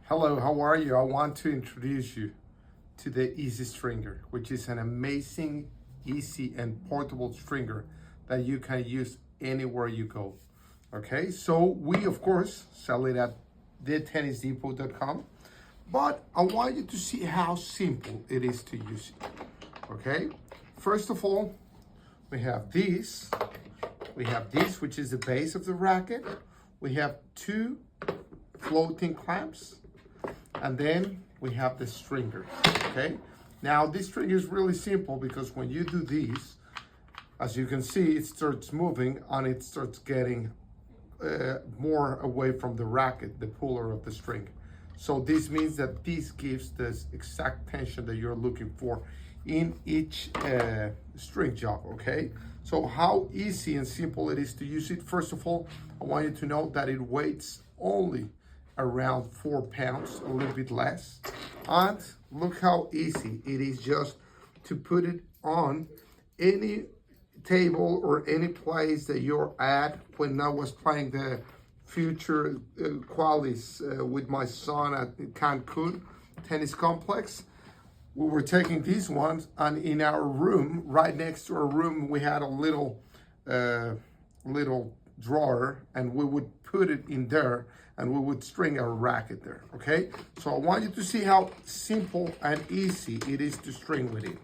Hello, how are you? I want to introduce you to the Easy Stringer, which is an amazing, easy, and portable stringer that you can use anywhere you go. Okay, so we of course sell it at thetennisdepot.com, but I want you to see how simple it is to use it. Okay, first of all, we have this, which is the base of the racket. We have two floating clamps, and then we have the stringer. Okay, now this stringer is really simple because when you do these, as you can see, it starts moving and it starts getting more away from the racket, the puller of the string. So this means that this gives the exact tension that you're looking for in each string job. Okay, so how easy and simple it is to use it. First of all, I want you to know that it weighs only around 4 pounds, a little bit less. And look how easy it is just to put it on any table or any place that you're at. When I was playing the future qualies with my son at Cancun tennis complex, we were taking these ones, and in our room, right next to our room, we had a little drawer, and we would put it in there and we would string our racket there. Okay, so I want you to see how simple and easy it is to string with it.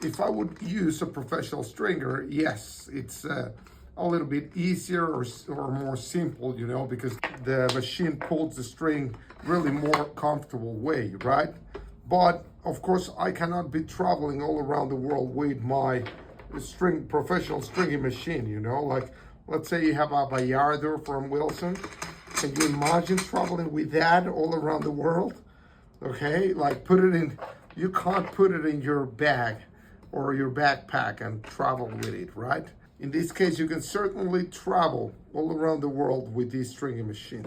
If I would use a professional stringer, yes, it's a little bit easier or more simple, you know, because the machine pulls the string really more comfortable way, right? But of course, I cannot be traveling all around the world with my professional stringing machine, you know, like let's say you have a Bayardo from Wilson. Can you imagine traveling with that all around the world? Okay, like you can't put it in your bag or your backpack and travel with it, right? In this case, you can certainly travel all around the world with this stringing machine,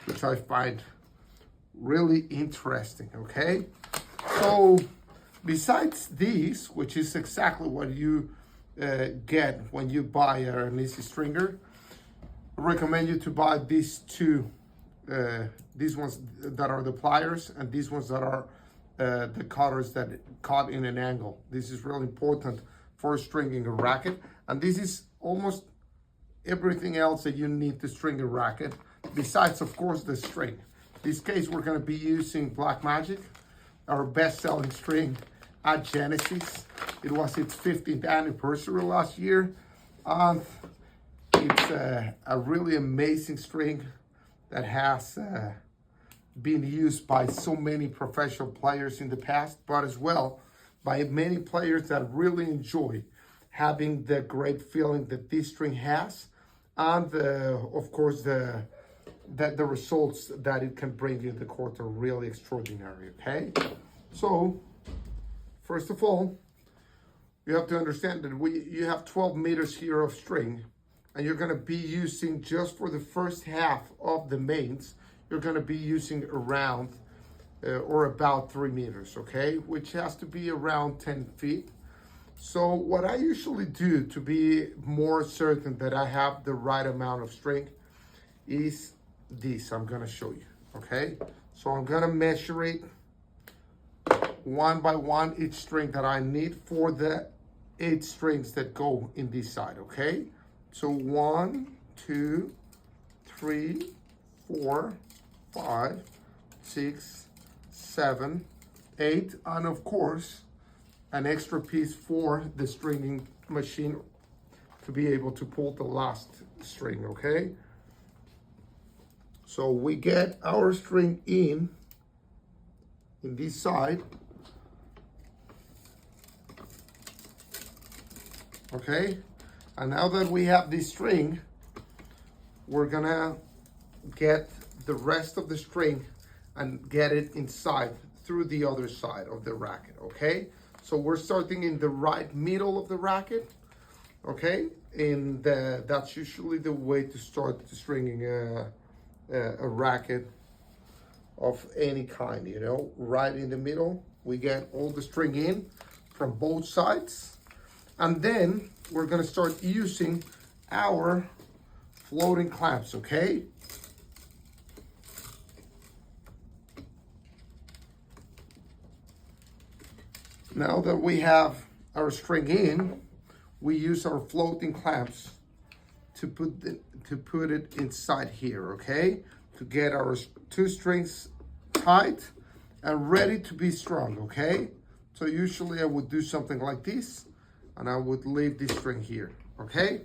which I find really interesting, okay? So besides these, which is exactly what you get when you buy an Easy Stringer, I recommend you to buy these two, these ones that are the pliers and these ones that are the cutters that cut in an angle. This is really important for stringing a racket, and this is almost everything else that you need to string a racket, besides of course the string. In this case, we're going to be using Black Magic, our best-selling string at Genesis. It was its 15th anniversary last year, and it's a really amazing string that has been used by so many professional players in the past, but as well by many players that really enjoy having the great feeling that this string has, and of course the results that it can bring you in the court are really extraordinary. Okay, so first of all, you have to understand that you have 12 meters here of string, and you're going to be using, just for the first half of the mains, you're going to be using around or about 3 meters, okay, which has to be around 10 feet. So what I usually do to be more certain that I have the right amount of string is this. I'm going to show you, okay? So I'm going to measure it one by one, each string that I need for the 8 strings that go in this side, okay? So 1, 2, 3, 4, 5, 6, 7, 8, and of course, an extra piece for the stringing machine to be able to pull the last string, okay? So we get our string in this side, okay? And now that we have this string, we're gonna get the rest of the string and get it inside through the other side of the racket, okay? So we're starting in the right middle of the racket, okay? And that's usually the way to start stringing a racket of any kind, you know? Right in the middle, we get all the string in from both sides. And then we're gonna start using our floating clamps, okay? Now that we have our string in, we use our floating clamps to put it inside here, okay? To get our 2 strings tight and ready to be strung, okay? So usually I would do something like this, and I would leave this string here, okay?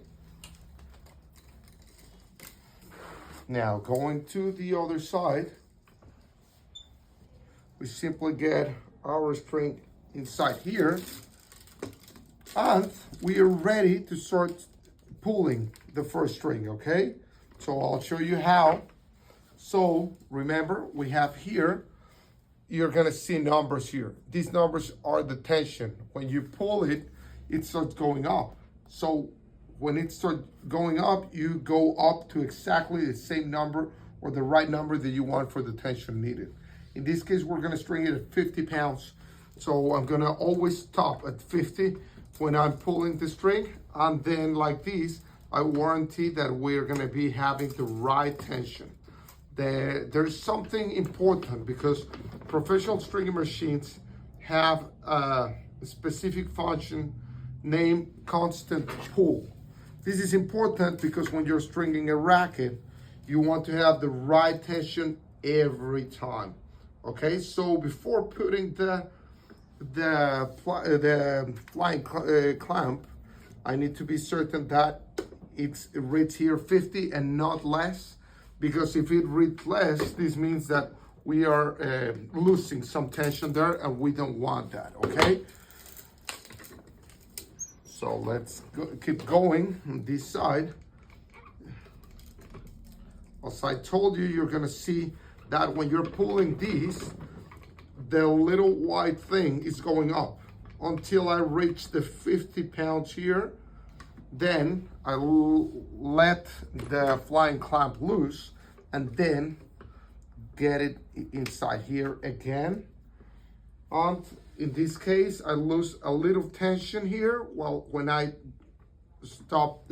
Now going to the other side, we simply get our string inside here, and we are ready to start pulling the first string, okay? So I'll show you how. So remember, we have here, you're gonna see numbers here. These numbers are the tension. When you pull it, it starts going up. So when it starts going up, you go up to exactly the same number or the right number that you want for the tension needed. In this case, we're gonna string it at 50 pounds. So I'm gonna always stop at 50 when I'm pulling the string. And then like this, I warranty that we're gonna be having the right tension. There's something important because professional stringing machines have a specific function named constant pull. This is important because when you're stringing a racket, you want to have the right tension every time. Okay, so before putting the flying clamp, I need to be certain that it reads here 50 and not less, because if it reads less, this means that we are losing some tension there, and we don't want that, okay? So let's keep going on this side. As I told you, you're gonna see that when you're pulling these, the little white thing is going up until I reach the 50 pounds here. Then I let the flying clamp loose and then get it inside here again. And in this case, I lose a little tension here when I stop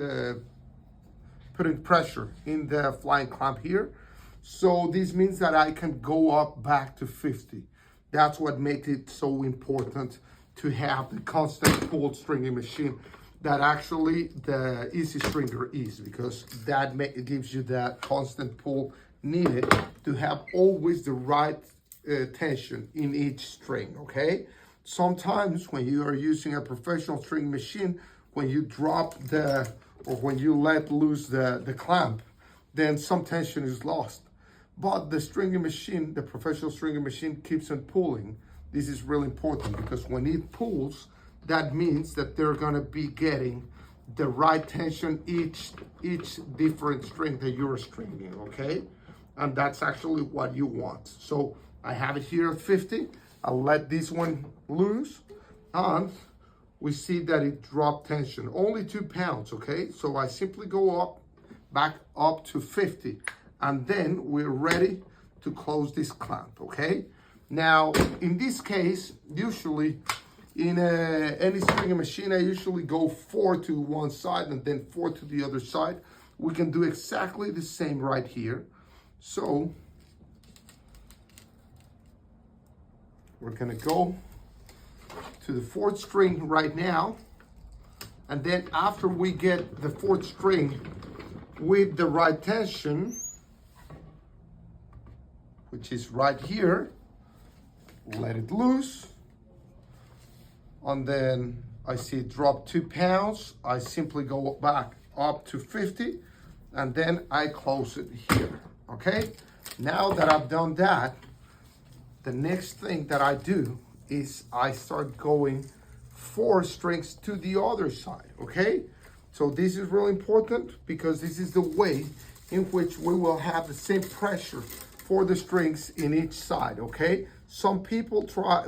putting pressure in the flying clamp here. So this means that I can go up back to 50. That's what makes it so important to have the constant pull stringing machine that actually the easy stringer is, because that gives you that constant pull needed to have always the right tension in each string, okay? Sometimes when you are using a professional string machine, when you drop or when you let loose the clamp, then some tension is lost. But the stringing machine, the professional stringing machine, keeps on pulling. This is really important because when it pulls, that means that they're gonna be getting the right tension each different string that you're stringing, okay? And that's actually what you want. So I have it here at 50. I'll let this one loose, and we see that it dropped tension, only 2 pounds, okay? So I simply go back up to 50, and then we're ready to close this clamp, okay? Now, in this case, usually in any stringing machine, I usually go 4 to one side and then 4 to the other side. We can do exactly the same right here. So we're gonna go to the 4th string right now. And then after we get the 4th string with the right tension, which is right here, let it loose. And then I see it drop 2 pounds. I simply go back up to 50, and then I close it here, okay? Now that I've done that, the next thing that I do is I start going 4 strings to the other side, okay? So this is really important because this is the way in which we will have the same pressure for the strings in each side, okay? Some people try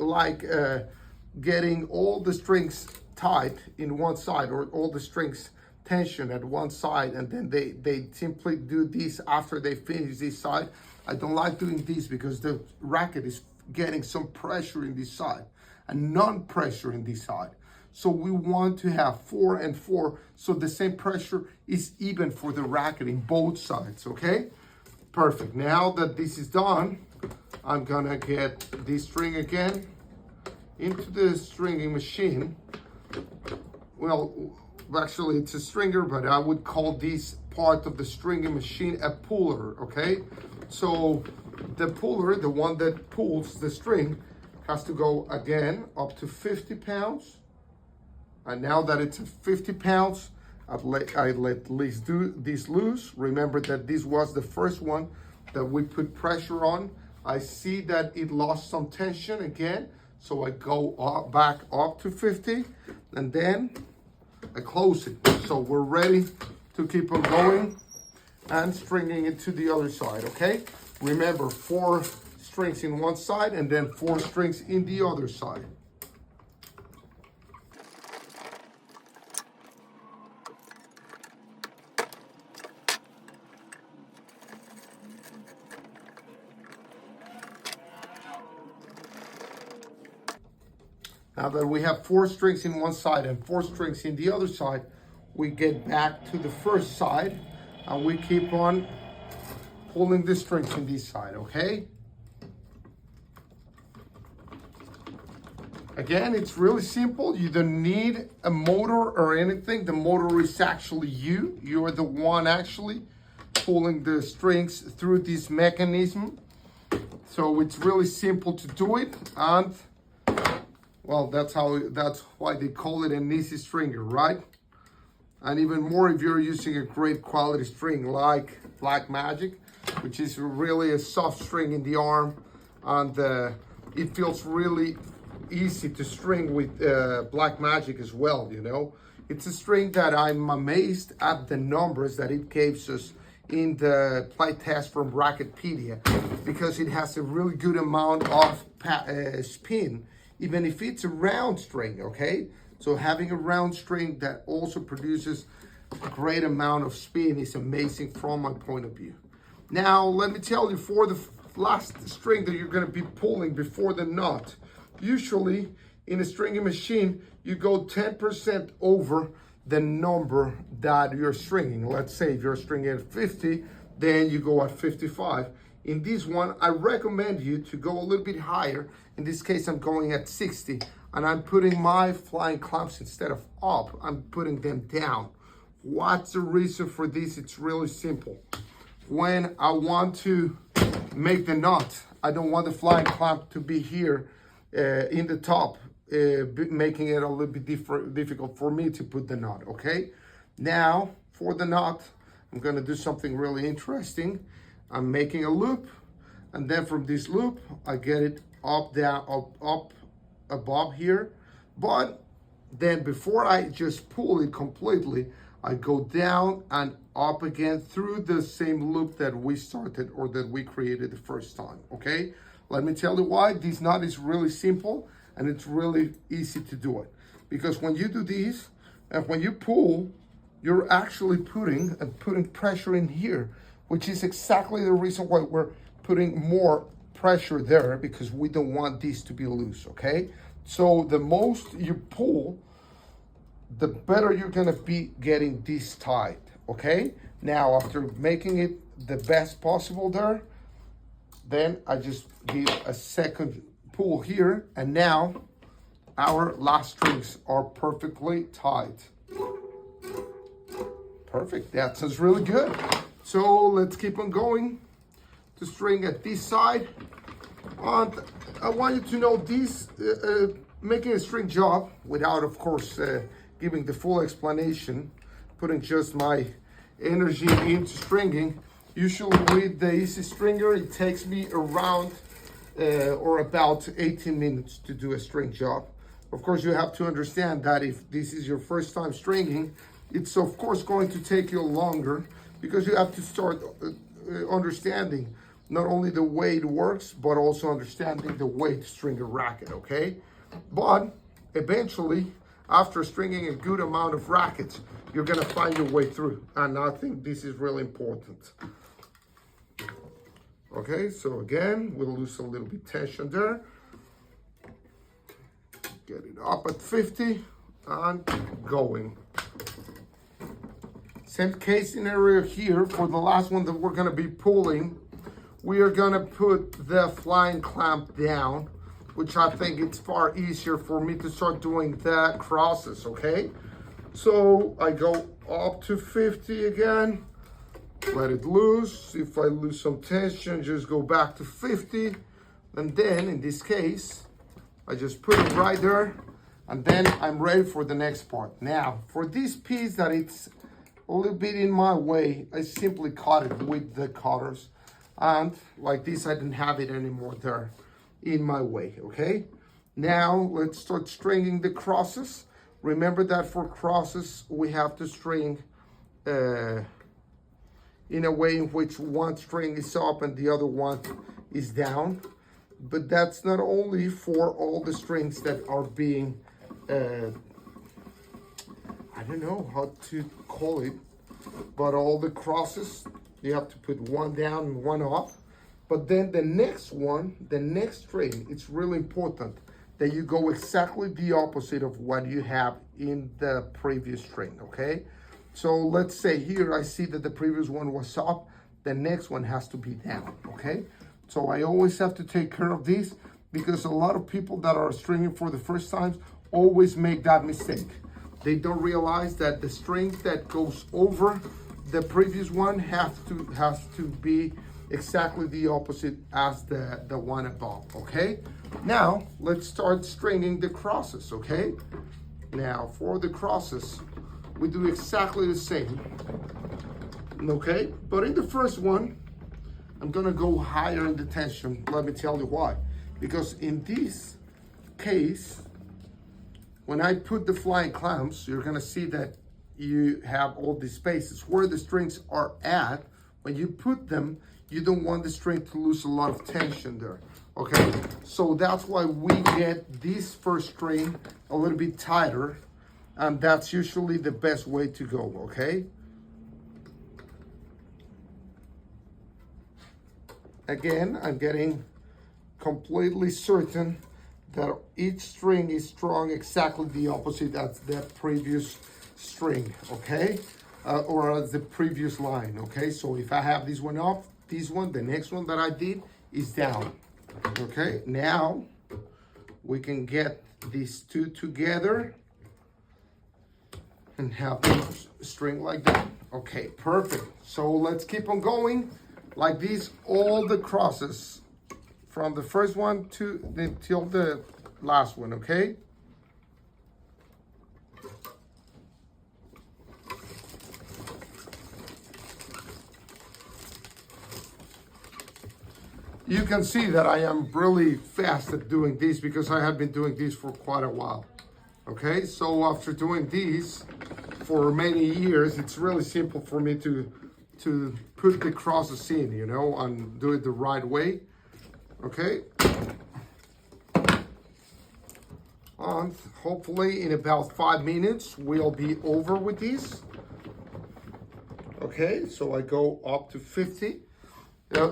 getting all the strings tight in one side, or all the strings tension at one side, and then they simply do this after they finish this side. I don't like doing this because the racket is getting some pressure in this side and non-pressure in this side. So we want to have 4 and 4, so the same pressure is even for the racket in both sides, okay? Perfect. Now that this is done, I'm gonna get this string again, into the stringing machine. Well, actually it's a stringer, but I would call this part of the stringing machine a puller, okay? So the puller, the one that pulls the string, has to go again up to 50 pounds. And now that it's 50 pounds, I let this loose. Remember that this was the first one that we put pressure on. I see that it lost some tension again, so I go back up to 50, and then I close it. So we're ready to keep on going and stringing it to the other side, okay? Remember, 4 strings in one side and then 4 strings in the other side. Now that we have 4 strings in one side and 4 strings in the other side, we get back to the first side and we keep on pulling the strings in this side, okay? Again, it's really simple. You don't need a motor or anything. The motor is actually you. You're the one actually pulling the strings through this mechanism. So it's really simple to do it, and well, that's why they call it an easy stringer, right? And even more if you're using a great quality string like Black Magic, which is really a soft string in the arm, and it feels really easy to string with Black Magic as well, you know. It's a string that I'm amazed at the numbers that it gives us in the play test from Racketpedia, because it has a really good amount of spin, even if it's a round string, okay? So having a round string that also produces a great amount of spin is amazing from my point of view. Now, let me tell you, for the last string that you're gonna be pulling before the knot, usually in a stringing machine, you go 10% over the number that you're stringing. Let's say if you're stringing at 50, then you go at 55. In this one, I recommend you to go a little bit higher. In this case, I'm going at 60, and I'm putting my flying clamps, instead of up, I'm putting them down. What's the reason for this? It's really simple. When I want to make the knot, I don't want the flying clamp to be here in the top, making it a little bit difficult for me to put the knot, okay? Now, for the knot, I'm gonna do something really interesting. I'm making a loop, and then from this loop, I get it up, down, up, above here. But then before I just pull it completely, I go down and up again through the same loop that we started, or that we created the first time, okay? Let me tell you why. This knot is really simple, and it's really easy to do it. Because when you do this, and when you pull, you're actually putting pressure in here, which is exactly the reason why we're putting more pressure there, because we don't want this to be loose, okay? So the most you pull, the better you're gonna be getting this tight, okay? Now, after making it the best possible there, then I just give a second pull here, and now our last strings are perfectly tight. Perfect, that sounds really good. So let's keep on going to string at this side. And I want you to know this, making a string job, without of course giving the full explanation, putting just my energy into stringing. Usually with the easy stringer, it takes me around or about 18 minutes to do a string job. Of course, you have to understand that if this is your first time stringing, it's of course going to take you longer, because you have to start understanding not only the way it works, but also understanding the way to string a racket, okay? But eventually, after stringing a good amount of rackets, you're gonna find your way through. And I think this is really important. Okay, so again, we'll lose a little bit tension there. Get it up at 50 and going. Same case scenario here. For the last one that we're gonna be pulling, we are gonna put the flying clamp down, which I think it's far easier for me to start doing the crosses, okay? So I go up to 50 again, let it loose. If I lose some tension, just go back to 50. And then in this case, I just put it right there, and then I'm ready for the next part. Now, for this piece that it's a little bit in my way, I simply cut it with the cutters. And like this, I didn't have it anymore there in my way, okay? Now, let's start stringing the crosses. Remember that for crosses, we have to string in a way in which one string is up and the other one is down. But that's not only for all the strings that are being, I don't know how to call it, but all the crosses, you have to put one down and one up. But then the next one, the next string, it's really important that you go exactly the opposite of what you have in the previous string, okay? So let's say here, I see that the previous one was up, the next one has to be down, okay? So I always have to take care of this, because a lot of people that are stringing for the first time always make that mistake. They don't realize that the string that goes over the previous one has to be exactly the opposite as the one above, okay? Now, let's start stringing the crosses, okay? Now, for the crosses, we do exactly the same, okay? But in the first one, I'm gonna go higher in the tension. Let me tell you why. Because in this case, when I put the flying clamps, you're gonna see that you have all these spaces where the strings are at. When you put them, you don't want the string to lose a lot of tension there, okay? So that's why we get this first string a little bit tighter, and that's usually the best way to go, okay? Again, I'm getting completely certain that each string is strung exactly the opposite as the previous string, okay? Or as the previous line, okay? So if I have this one up, this one, the next one that I did is down, okay? Now, we can get these two together and have them string like that. Okay, perfect. So let's keep on going like this, all the crosses from the first one to till the last one, okay? You can see that I am really fast at doing this because I have been doing this for quite a while. Okay, so after doing these for many years, it's really simple for me to put the crosses in, you know, and do it the right way. Okay. And hopefully in about 5 minutes, we'll be over with these. Okay, so I go up to 50.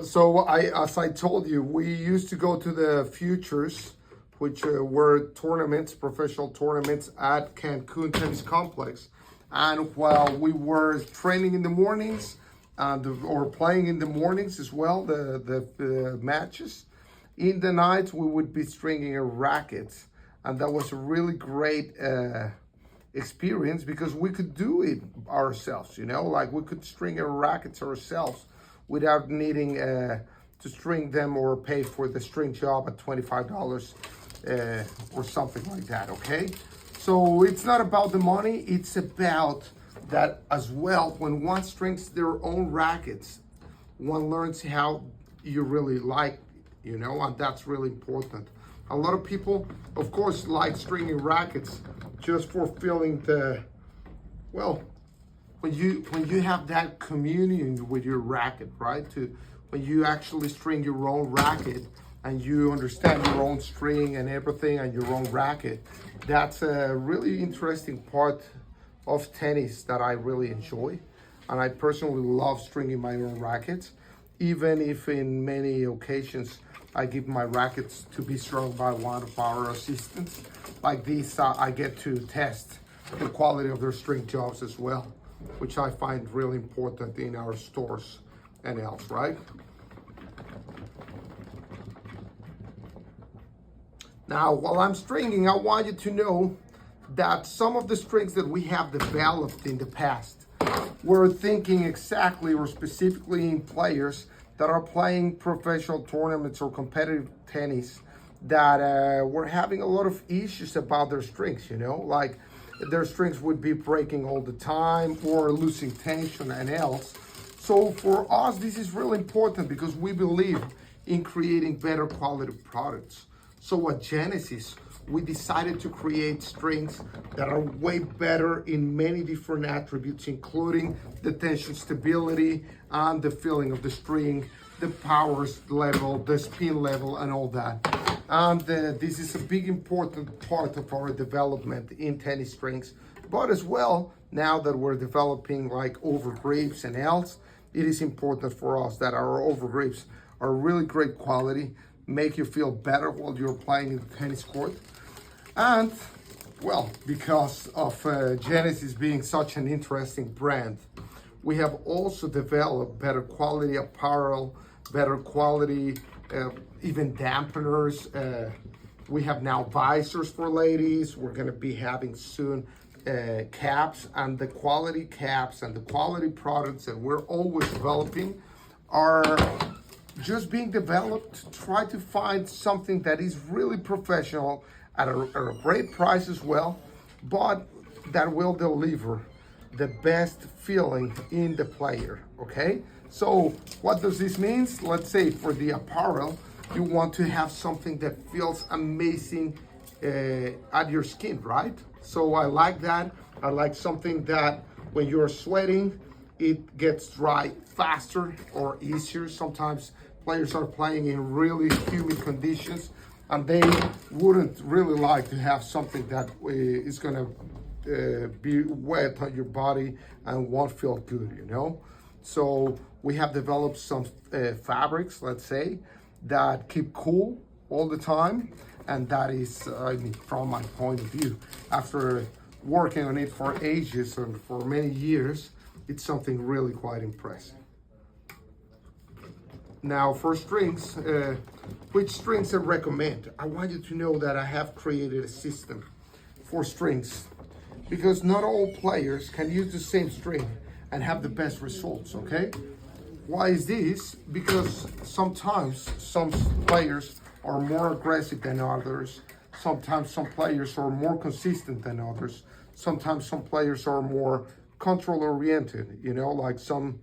So as I told you, we used to go to the futures, which were tournaments, professional tournaments at Cancun Tennis Complex. And while we were training in the mornings, or playing in the mornings as well, the matches, in the nights we would be stringing rackets. And that was a really great experience because we could do it ourselves, you know, like we could string our rackets ourselves without needing to string them or pay for the string job at $25 or something like that, okay? So it's not about the money, it's about that as well. When one strings their own rackets, one learns how you really like, you know, and that's really important. A lot of people, of course, like stringing rackets just for feeling the, well, when you have that communion with your racket, right? When you actually string your own racket and you understand your own string and everything and your own racket, that's a really interesting part of tennis that I really enjoy. And I personally love stringing my own rackets, even if in many occasions I give my rackets to be strung by one of our assistants. Like this, I get to test the quality of their string jobs as well, which I find really important in our stores and else, right? Now, while I'm stringing, I want you to know that some of the strings that we have developed in the past, we're thinking exactly or specifically in players that are playing professional tournaments or competitive tennis that were having a lot of issues about their strings, you know, like their strings would be breaking all the time or losing tension and else. So for us, this is really important because we believe in creating better quality products. So at Genesis, we decided to create strings that are way better in many different attributes, including the tension stability and the feeling of the string, the power level, the spin level, and all that. And this is a big important part of our development in tennis strings. But as well, now that we're developing like overgrips and else, it is important for us that our overgrips are really great quality, make you feel better while you're playing in the tennis court. And, well, because of Genesis being such an interesting brand, we have also developed better quality apparel, better quality, even dampeners. We have now visors for ladies. We're going to be having soon caps, and the quality caps and the quality products that we're always developing are just being developed to try to find something that is really professional at a great price as well, but that will deliver the best feeling in the player, okay? So what does this mean? Let's say for the apparel, you want to have something that feels amazing at your skin, right? So I like that. I like something that when you're sweating, it gets dry faster or easier. Sometimes players are playing in really humid conditions and they wouldn't really like to have something that is gonna be wet on your body and won't feel good, you know? So we have developed some fabrics, let's say, that keep cool all the time. And that is, I mean, from my point of view, after working on it for ages and for many years, it's something really quite impressive. Now for strings, which strings I recommend? I want you to know that I have created a system for strings because not all players can use the same string and have the best results, okay? Why is this? Because sometimes some players are more aggressive than others. Sometimes some players are more consistent than others. Sometimes some players are more control oriented, you know, like some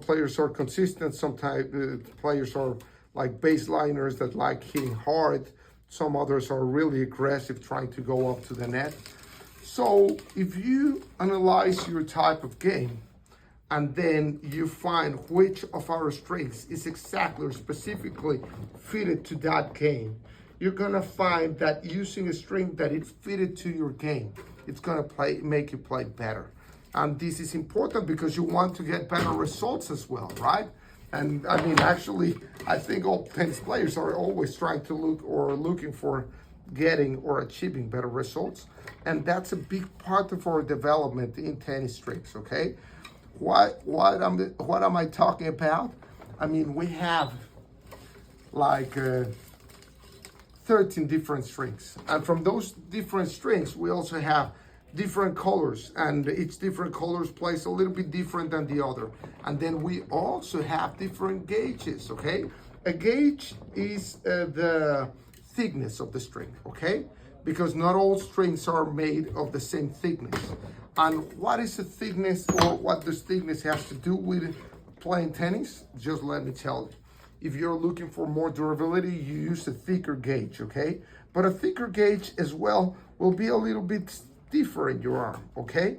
players are consistent, sometimes players are like baseliners that like hitting hard. Some others are really aggressive trying to go up to the net. So if you analyze your type of game and then you find which of our strings is exactly or specifically fitted to that game, you're gonna find that using a string that is fitted to your game, it's gonna make you play better. And this is important because you want to get better results as well, right? And I mean, actually, I think all tennis players are always trying to looking for getting or achieving better results. And that's a big part of our development in tennis strings, okay? What am I talking about? I mean, we have like 13 different strings. And from those different strings, we also have different colors, and each different colors plays a little bit different than the other. And then we also have different gauges, okay? A gauge is the thickness of the string, okay? Because not all strings are made of the same thickness. And what is the thickness, or what does thickness have to do with playing tennis? Just let me tell you. If you're looking for more durability, you use a thicker gauge, okay? But a thicker gauge as well will be a little bit stiffer in your arm, okay?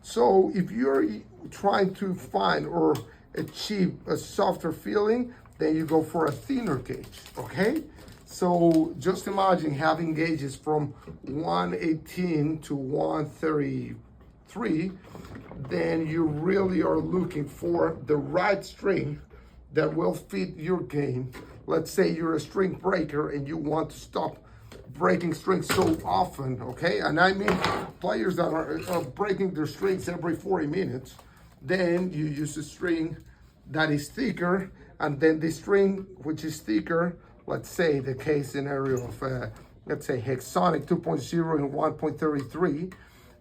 So if you're trying to find or achieve a softer feeling, then you go for a thinner gauge, okay? So just imagine having gauges from 118 to 133, then you really are looking for the right string that will fit your game. Let's say you're a string breaker and you want to stop breaking strings so often, okay? And I mean players that are breaking their strings every 40 minutes, then you use a string that is thicker, and then the string which is thicker, let's say the case scenario of let's say Hexonic 2.0 and 1.33,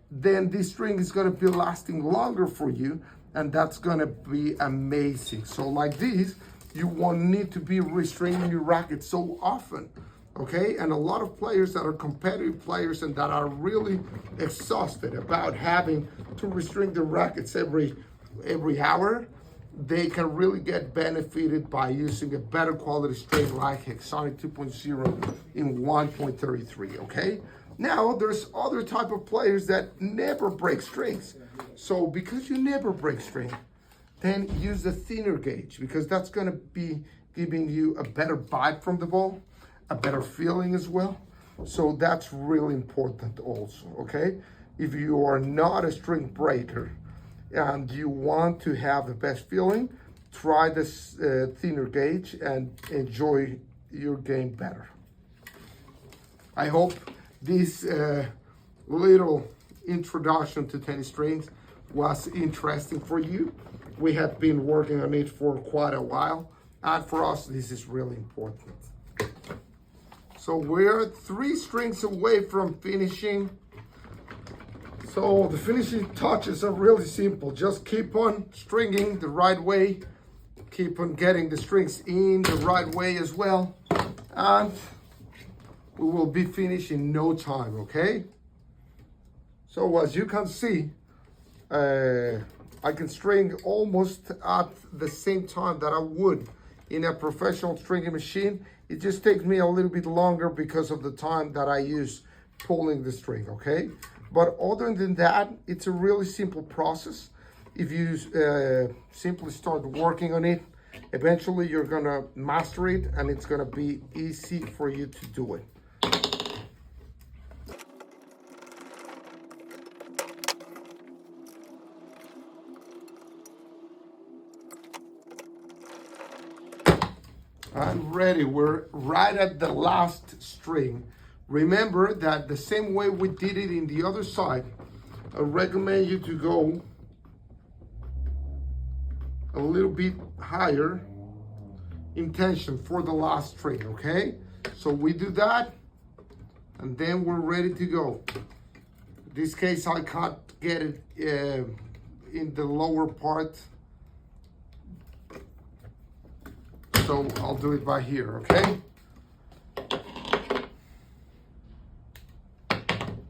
then this string is going to be lasting longer for you, and that's going to be amazing. So like this, you won't need to be restringing your racket so often, okay? And a lot of players that are competitive players and that are really exhausted about having to restring their rackets every hour, they can really get benefited by using a better quality string like Hexonic 2.0 in 1.33, okay? Now, there's other type of players that never break strings. So because you never break string, then use the thinner gauge, because that's gonna be giving you a better bite from the ball, a better feeling as well. So that's really important also, okay? If you are not a string breaker and you want to have the best feeling, try this thinner gauge and enjoy your game better. I hope this little introduction to tennis strings was interesting for you. We have been working on it for quite a while, and for us this is really important. So we're 3 strings away from finishing. So the finishing touches are really simple. Just keep on stringing the right way, keep on getting the strings in the right way as well, and we will be finished in no time, okay? So as you can see, I can string almost at the same time that I would in a professional stringing machine. It just takes me a little bit longer because of the time that I use pulling the string, okay? But other than that, it's a really simple process. If you simply start working on it, eventually you're gonna master it, and it's gonna be easy for you to do it. I'm ready. We're right at the last string. Remember that the same way we did it in the other side, I recommend you to go a little bit higher in tension for the last string, okay? So we do that, and then we're ready to go. In this case, I can't get it in the lower part, so I'll do it by here, okay?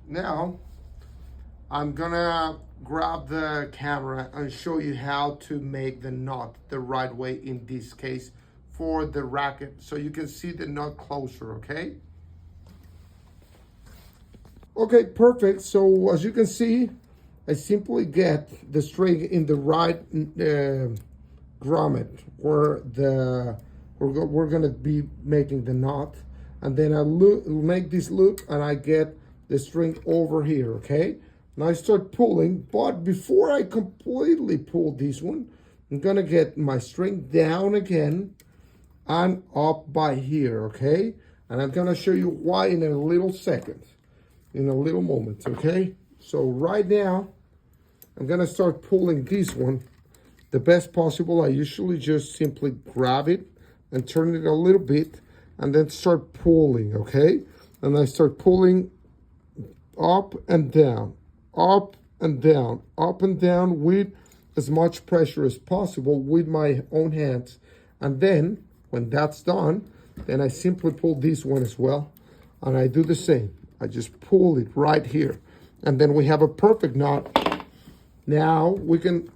Now, I'm gonna grab the camera and show you how to make the knot the right way in this case for the racket, so you can see the knot closer, okay? Okay, perfect. So as you can see, I simply get the string in the right grommet where we're gonna be making the knot, and then I make this loop and I get the string over here, okay? Now I start pulling, but before I completely pull this one, I'm gonna get my string down again and up by here, okay? And I'm gonna show you why in a little second, in a little moment, okay? So right now, I'm gonna start pulling this one the best possible. I usually just simply grab it and turn it a little bit and then start pulling, okay? And I start pulling up and down, up and down, up and down with as much pressure as possible with my own hands. And then when that's done, then I simply pull this one as well. And I do the same. I just pull it right here. And then we have a perfect knot. Now we can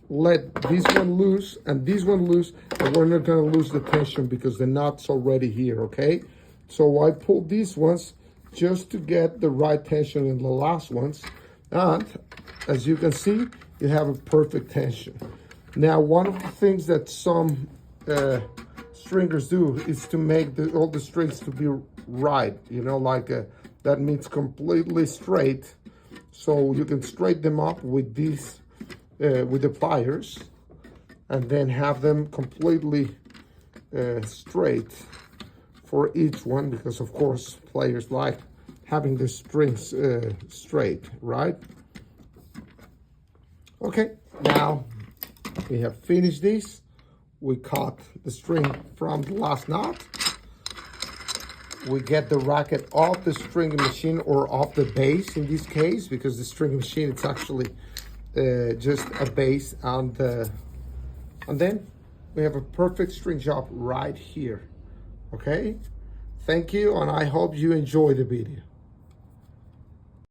let this one loose and this one loose, and we're not gonna lose the tension because the knot's already here, okay? So I pull these ones just to get the right tension in the last ones. And as you can see, you have a perfect tension. Now, one of the things that some stringers do is to make all the strings to be right, you know, like that means completely straight. So you can straighten them up with these, with the pliers, and then have them completely straight for each one, because of course players like having the strings straight, right? Okay, now we have finished this. We cut the string from the last knot, we get the racket off the stringing machine, or off the base in this case, because the stringing machine, it's actually just a base on the, and then we have a perfect string job right here. Okay, thank you, and I hope you enjoy the video.